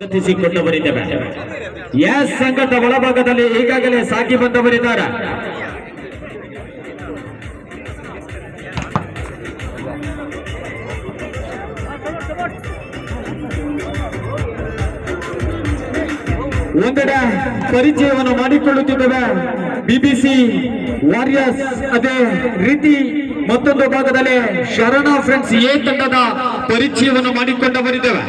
ಕೊಂಡವರಿದ್ದೇವೆ. S ಸಂಘದ ಒಳಭಾಗದಲ್ಲಿ ಈಗಾಗಲೇ ಸಾಗಿ ಬಂದವರಿದ್ದಾರೆ. ಒಂದೆಡೆ ಪರಿಚಯವನ್ನು ಮಾಡಿಕೊಳ್ಳುತ್ತಿದ್ದೇವೆ ಬಿಬಿಸಿ ವಾರಿಯರ್ಸ್. ಅದೇ ರೀತಿ ಮತ್ತೊಂದು ಭಾಗದಲ್ಲಿ ಶರಣ ಫ್ರೆಂಡ್ಸ್ ಎ ತಂಡದ ಪರಿಚಯವನ್ನು ಮಾಡಿಕೊಂಡವರಿದ್ದೇವೆ.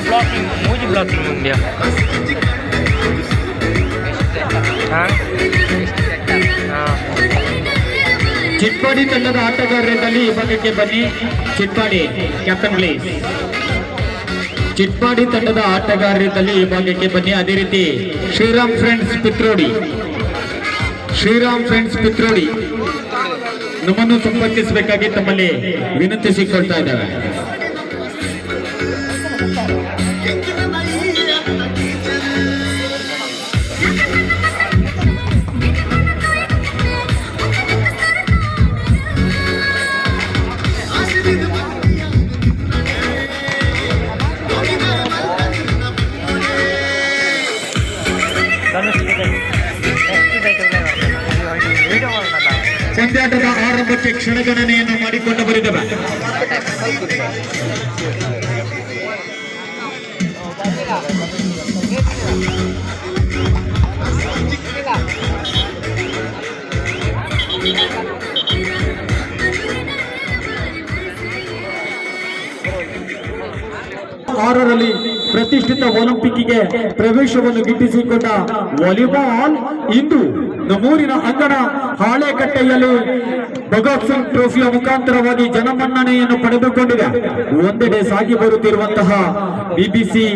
ब्लॉकिंग मुझे ब्लॉकिंग इंडिया ಚಿಟ್ಪಾಡಿ ತಂಡದ ಆಟಗಾರರಲ್ಲಿ ಈ ಭಾಗಕ್ಕೆ ಬನ್ನಿ. Chitpadi captain please. ಚಿಟ್ಪಾಡಿ ತಂಡದ ಆಟಗಾರರಲ್ಲಿ ಈ ಭಾಗಕ್ಕೆ ಬನ್ನಿ. ಅದೇ ರೀತಿ ಶ್ರೀರಾಮ್ ಫ್ರೆಂಡ್ಸ್ ಪಿತ್ರೋಡಿ, ಶ್ರೀರಾಮ್ ಫ್ರೆಂಡ್ಸ್ ಪಿತ್ರೋಡಿ ನಮ್ಮನ್ನು ಸಂಪರ್ಕಿಸಬೇಕಾಗಿ ತಮ್ಮಲ್ಲಿ ವಿನಂತಿಸಿಕೊಳ್ತಾ ಇದ್ದೇವೆ. ಪಂದ್ಯಾಟದ ಆರಂಭಕ್ಕೆ ಕ್ಷಣಗಣನೆಯನ್ನು ಮಾಡಿಕೊಂಡು ಬರಿದ್ದೇವೆ. ಆರರಲ್ಲಿ ಪ್ರತಿಷ್ಠಿತ ಒಲಿಂಪಿಕ್ಗೆ ಪ್ರವೇಶವನ್ನು ಗಿಟ್ಟಿಸಿಕೊಂಡ ವಾಲಿಬಾಲ್ ಇಂದು ನಮ್ಮೂರಿನ ಅಂಗಣ ಹಾಳೆಕಟ್ಟೆಯಲ್ಲಿ ಭಗತ್ ಸಿಂಗ್ ಟ್ರೋಫಿಯ ಮುಖಾಂತರವಾಗಿ ಜನಮನ್ನಣೆಯನ್ನು ಪಡೆದುಕೊಂಡಿದೆ. ಒಂದೆಡೆ ಸಾಗಿ ಬರುತ್ತಿರುವಂತಹ ಬಿಬಿಸಿ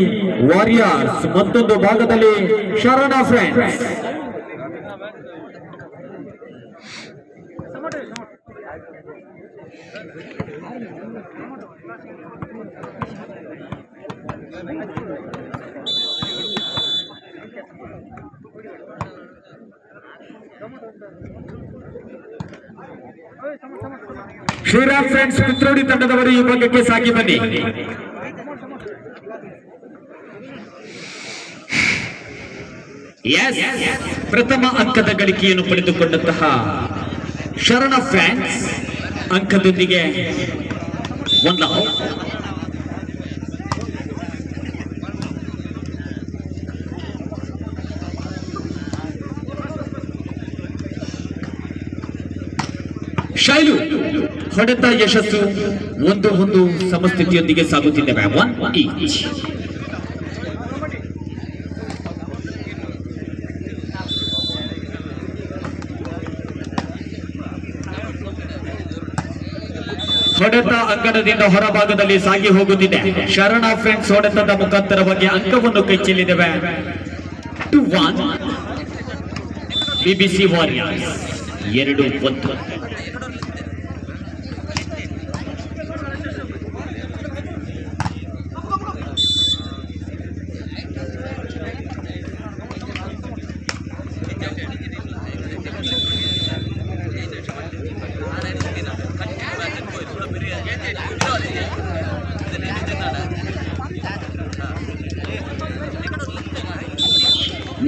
ವಾರಿಯರ್ಸ್, ಮತ್ತೊಂದು ಭಾಗದಲ್ಲಿ ಶರಣ ಫ್ರೆಂಡ್ಸ್. ಶ್ರೀರಾಮ್ ಫ್ರೆಂಡ್ಸ್ ಪಿತ್ರೋಡಿ ತಂಡದವರು ಈ ಭಾಗಕ್ಕೆ ಸಾಗಿ ಬನ್ನಿ. ಪ್ರಥಮ ಅಂಕದ ಗಳಿಕೆಯನ್ನು ಪಡೆದುಕೊಂಡಂತಹ ಶರಣ ಫ್ರೆಂಡ್ಸ್ ಅಂಕದೊಂದಿಗೆ ಒಂದು ಶೈಲು ಹೊಡೆತ ಯಶಸ್ಸು ಒಂದು ಸಮಸ್ಥಿತಿಯೊಂದಿಗೆ ಸಾಗುತ್ತಿದ್ದೇವೆ. 1 ಈಚ್. ಹೊಡೆತ ಅಂಗಣದಿಂದ ಹೊರಭಾಗದಲ್ಲಿ ಸಾಗಿ ಹೋಗುತ್ತಿದೆ. ಶರಣ ಫ್ರೆಂಡ್ಸ್ ಹೊಡೆತದ ಮುಖಾಂತರವಾಗಿ ಅಂಕವನ್ನು ಕೈಚೆಲ್ಲಿದ್ದೇವೆ. 2-1 ಬಿಬಿಸಿ ವಾರಿಯರ್ಸ್. 2-1.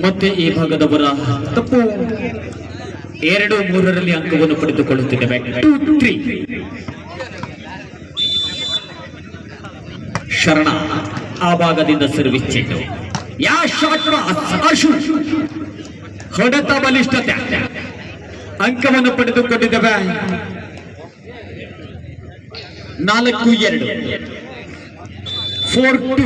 ಮತ್ತೆ ಈ ಭಾಗದವರ ತಪ್ಪು 2-3ರಲ್ಲಿ ಅಂಕವನ್ನು ಪಡೆದುಕೊಳ್ಳುತ್ತಿದ್ದೇವೆ. 2-3 ಶರಣ ಆ ಭಾಗದಿಂದ ಸರ್ವಿಸ್ ಚೆಂಡು. ಯಾ ಶಾಟ್ ಹೊಡೆತ ಬಲಿಷ್ಠತೆ ಅಂಕವನ್ನು ಪಡೆದುಕೊಂಡಿದ್ದೇವೆ 4-2 4-2.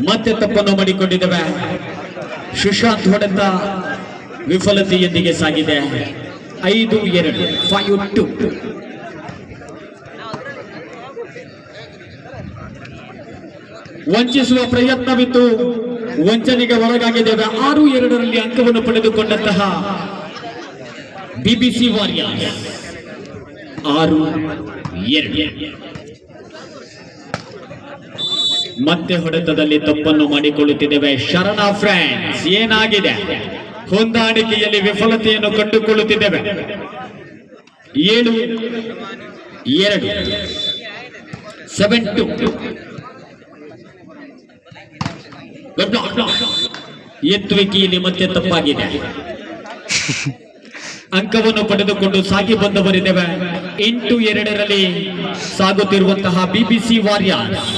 ಮತ್ತೆ ತಪ್ಪನ್ನು ಮಾಡಿಕೊಂಡಿದ್ದೇವೆ. ಸುಶಾಂತ್ ಹೊಡೆತ ವಿಫಲತೆಯೊಂದಿಗೆ ಸಾಗಿದೆ. 5-2 5-2. ವಂಚಿಸುವ ಪ್ರಯತ್ನವಿತ್ತು, ವಂಚನೆಗೆ ಒಳಗಾಗಿದ್ದೇವೆ. 6-2 ಅಂಕವನ್ನು ಪಡೆದುಕೊಂಡಂತಹ ಬಿಬಿಸಿ ವಾರಿಯರ್ಸ್ 6-2. ಮತ್ತೆ ಹೊಡೆತದಲ್ಲಿ ತಪ್ಪನ್ನು ಮಾಡಿಕೊಳ್ಳುತ್ತಿದ್ದೇವೆ. ಶರಣ ಫ್ರೆಂಡ್ಸ್ ಏನಾಗಿದೆ? ಹೊಂದಾಣಿಕೆಯಲ್ಲಿ ವಿಫಲತೆಯನ್ನು ಕಂಡುಕೊಳ್ಳುತ್ತಿದ್ದೇವೆ. 7-2 7-2. ಎತ್ತುವಿಕೆಯಲ್ಲಿ ಮತ್ತೆ ತಪ್ಪಾಗಿದೆ. ಅಂಕವನ್ನು ಪಡೆದುಕೊಂಡು ಸಾಗಿ ಬಂದವರಿದ್ದೇವೆ. 8-2 ಸಾಗುತ್ತಿರುವಂತಹ ಬಿಬಿಸಿ ವಾರಿಯರ್ಸ್.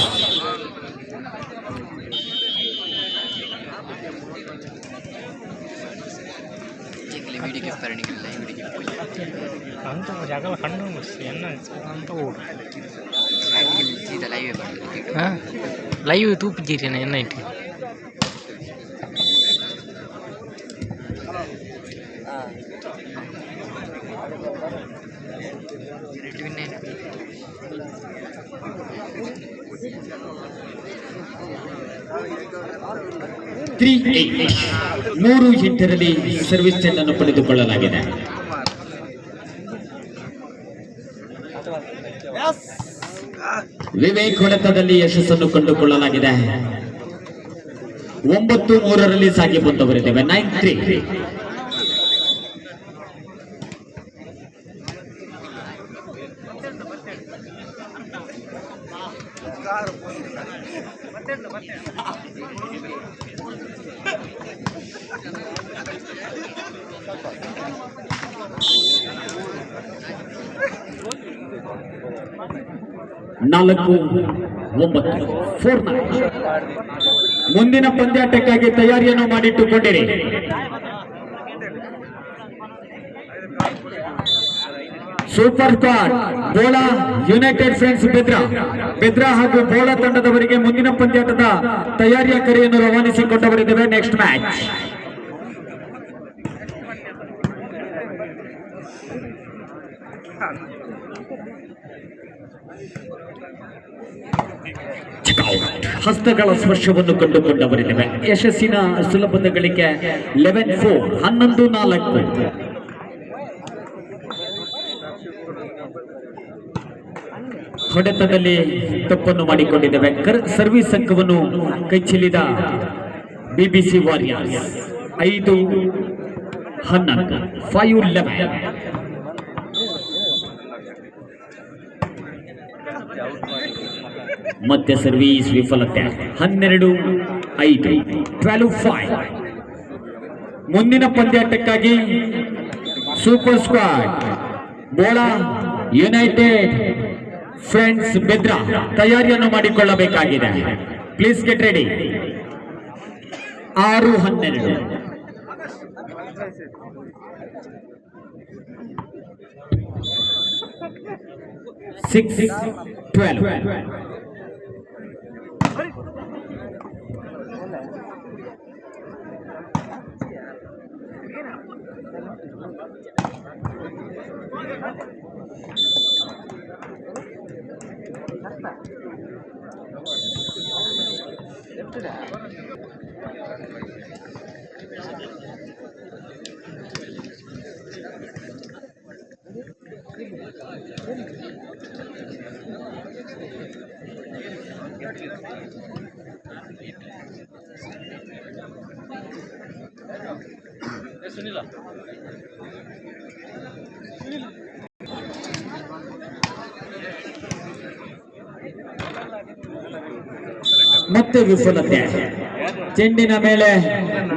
ലൈവ് തൂപ്പിച്ചിരിക്കണം എന്നായിട്ട് ಮೂರು ಹಿಟ್ಟರಲ್ಲಿ ಸರ್ವಿಸ್ ಚೆಂಡನ್ನು ಪಡೆದುಕೊಳ್ಳಲಾಗಿದೆ. ವಿವೇಕ್ ಹೊಡೆತದಲ್ಲಿ ಯಶಸ್ಸನ್ನು ಕಂಡುಕೊಳ್ಳಲಾಗಿದೆ. 9-3 ಸಾಗಿ ಬಂದವರಿದ್ದೇವೆ. 9-3. ನಾಲ್ಕು 9 4-9. ಮುಂದಿನ ಪಂದ್ಯಾಟಕ್ಕಾಗಿ ತಯಾರಿಯನ್ನು ಮಾಡಿಟ್ಟುಕೊಂಡಿರಿ. Super squad Bola united friends Bedara ಹಾಗೂ ಬೋಳಾ ತಂಡದವರಿಗೆ ಮುಂದಿನ ಪಂದ್ಯಾಟದ ತಯಾರಿಯ ಕರೆಯನ್ನು ರವಾನಿಸಿಕೊಂಡವರಿದ್ದೇವೆ. ನೆಕ್ಸ್ಟ್ ಮ್ಯಾಚ್ ಹಸ್ತಗಳ ಸ್ಪರ್ಶವನ್ನು ಕಂಡುಕೊಂಡವರಿದ್ದೇವೆ. ಯಶಸ್ಸಿನ ಸುಲಭದ ಗಳಿಕೆ 11-4 11-4. ಹೊಡೆತದಲ್ಲಿ ತಪ್ಪನ್ನು ಮಾಡಿಕೊಂಡಿದ್ದೇವೆ. ಸರ್ವಿಸ್ ಅಂಕವನ್ನು ಕೈಚೆಲ್ಲಿದ ಬಿಬಿಸಿ ವಾರಿಯರ್ಸ್ 5-11 5-11. ಮತ್ತೆ ಸರ್ವೀಸ್ ವಿಫಲತೆ 12-5 12-5. ಮುಂದಿನ ಪಂದ್ಯಾಟಕ್ಕಾಗಿ super squad Bola united friends Bedra ತಯಾರಿಯನ್ನು ಮಾಡಿಕೊಳ್ಳಬೇಕಾಗಿದೆ. Please get ready. 6-12 6-12. ಮತ್ತೆ ವಿಫಲತೆ. ಚೆಂಡಿನ ಮೇಲೆ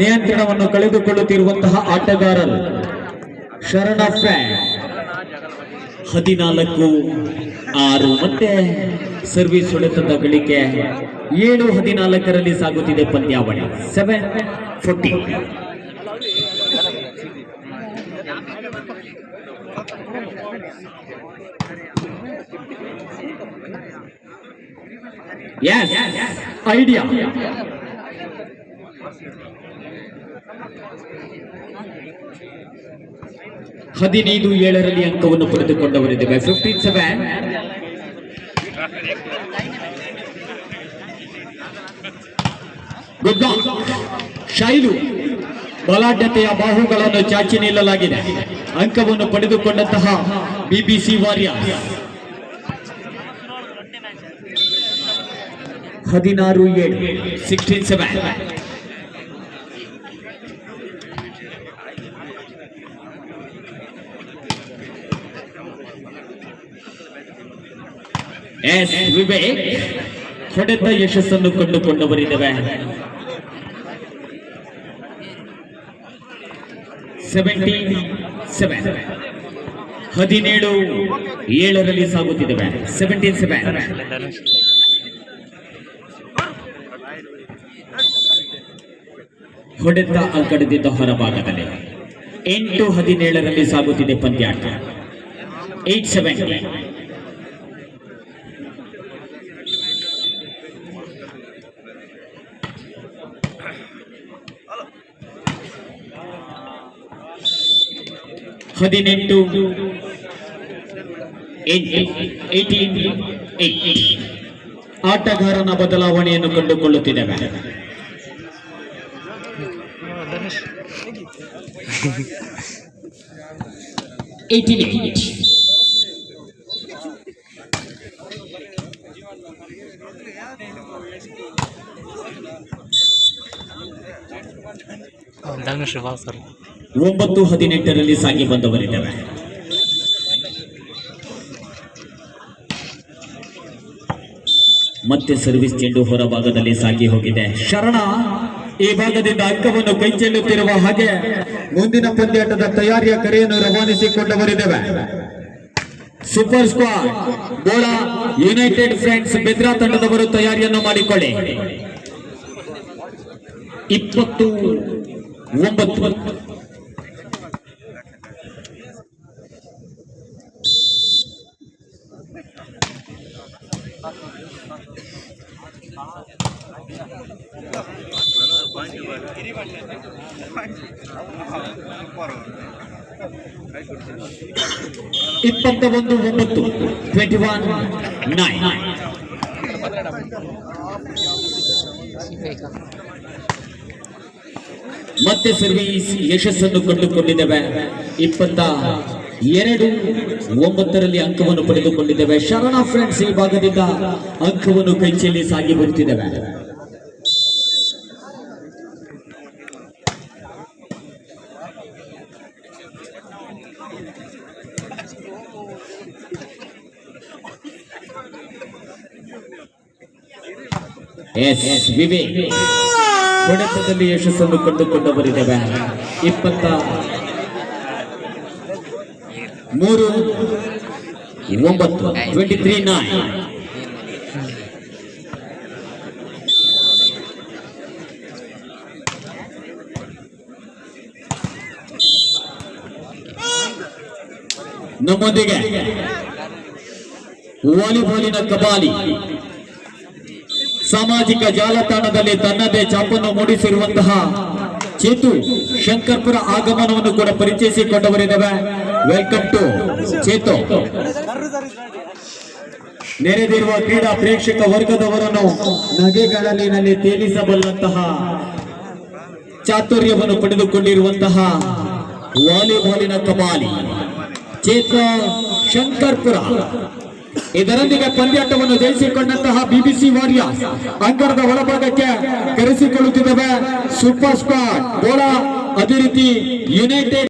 ನಿಯಂತ್ರಣವನ್ನು ಕಳೆದುಕೊಳ್ಳುತ್ತಿರುವಂತಹ ಆಟಗಾರರು ಶರಣ ಫ್ಯಾನ್ 14 6 ಮತ್ತೆ ಸರ್ವಿಸ್ ಹೊಡೆತದ ಗಳಿಕೆ 7-14 ಸಾಗುತ್ತಿದೆ ಪಂದ್ಯಾವಳಿ 7-40. Yes, idea. 15-7 ಅಂಕವನ್ನು ಪಡೆದುಕೊಂಡವರಿದ್ದೇವೆ 57. Good ball. ಶೈಲು ಬಲಾಢ್ಯತೆಯ ಬಾಹುಗಳನ್ನು ಚಾಚಿ ನಿಲ್ಲಲಾಗಿದೆ. ಅಂಕವನ್ನು ಪಡೆದುಕೊಂಡಂತಹ ಬಿಬಿಸಿ ವಾರಿಯರ್ಸ್ 16-7 16-7. ಎಸ್ ವಿವೇಕ್ ಹೊಡೆತ ಯಶಸ್ಸನ್ನು ಕಂಡುಕೊಂಡವರಿದ್ದೇವೆ 17-7. 17-7 ಸಾಗುತ್ತಿದ್ದೇವೆ 17-7. ಹೊಡೆತ ಅಂಕಣದಿಂದ ಹೊರಭಾಗದಲ್ಲಿ 8-17 ಸಾಗುತ್ತಿದೆ ಪಂದ್ಯಾಟ 8-7. ಹದಿನೆಂಟು 18-8 ಆಟಗಾರನ ಬದಲಾವಣೆಯನ್ನು ಕಂಡುಕೊಳ್ಳುತ್ತಿದ್ದೇವೆ. ಧನುಷ್ ವಾಸರ್ 9-18 ಸಾಗಿ ಬಂದವರಿದ್ದೇವೆ. ಮತ್ತೆ ಸರ್ವಿಸ್ ಚೆಂಡು ಹೊರಭಾಗದಲ್ಲಿ ಸಾಗಿ ಹೋಗಿದೆ. ಶರಣ ಈ ಭಾಗದಿಂದ ಅಂಕವನ್ನು ಕೈಚೆಲ್ಲುತ್ತಿರುವ ಹಾಗೆ ಮುಂದಿನ ಪಂದ್ಯಾಟದ ತಯಾರಿಯ ಕರೆಯನ್ನು ರವಾನಿಸಿಕೊಂಡವರಿದ್ದೇವೆ. ಸೂಪರ್ ಸ್ಕ್ವಾಡ್ ಗೋಳ ಯುನೈಟೆಡ್ ಫ್ರೆಂಡ್ಸ್ ಬೆದ್ರಾ ತಂಡದವರು ತಯಾರಿಯನ್ನು ಮಾಡಿಕೊಳ್ಳಿ. 20-9 21-9. ಮತ್ತೆ ಸರ್ವಿಸ್ ಯಶಸ್ಸನ್ನು ಕಂಡುಕೊಂಡಿದ್ದೇವೆ. 22-9 ಅಂಕವನ್ನು ಪಡೆದುಕೊಂಡಿದ್ದೇವೆ. ಶರಣ ಫ್ರೆಂಡ್ಸ್ ಈ ಭಾಗದಿಂದ ಅಂಕವನ್ನು ಕೈಚೆಲ್ಲಿ ಸಾಗಿ ಬರುತ್ತಿದ್ದೇವೆ. ಎಸ್ ವಿವೇಕ್ ಹೊಡೆತದಲ್ಲಿ ಯಶಸ್ಸನ್ನು ಕಂಡುಕೊಂಡವರಿದ್ದೇವೆ. 23-9 23-9. ನಮ್ಮೊಂದಿಗೆ ವಾಲಿಬಾಲಿನ ಕಬಾಲಿ ಸಾಮಾಜಿಕ ಜಾಲತಾಣದಲ್ಲಿ ತನ್ನದೇ ಛಾಪನ್ನು ಮೂಡಿಸಿರುವಂತಹ ಚೇತು ಶಂಕರ್ಪುರ ಆಗಮನವನ್ನು ಕೂಡ ಪರಿಚಯಿಸಿಕೊಂಡವರಿದ್ದೇವೆ. Welcome to Chethu. ನೆರೆದಿರುವ ಕ್ರೀಡಾ ಪ್ರೇಕ್ಷಕ ವರ್ಗದವರನ್ನು ನಗೆಗಳಲ್ಲಿ ತೇಲಿಸಬಲ್ಲಂತಹ ಚಾತುರ್ಯವನ್ನು ಪಡೆದುಕೊಂಡಿರುವಂತಹ ವಾಲಿಬಾಲಿನ ಕಬಾಲಿ ಚೇತು ಶಂಕರ್ಪುರ. ಇದರೊಂದಿಗೆ ಪಂದ್ಯಾಟವನ್ನು ಜಯಿಸಿಕೊಂಡಂತಹ ಬಿಬಿಸಿ ವಾರಿಯರ್ಸ್ ಅಂಕಣದ ಒಳಭಾಗಕ್ಕೆ ಕರೆಸಿಕೊಳ್ಳುತ್ತಿದ್ದೇವೆ. ಸೂಪರ್ ಸ್ಕ್ವಾಡ್ ಗೋಳ ಅದೇ ರೀತಿ ಯುನೈಟೆಡ್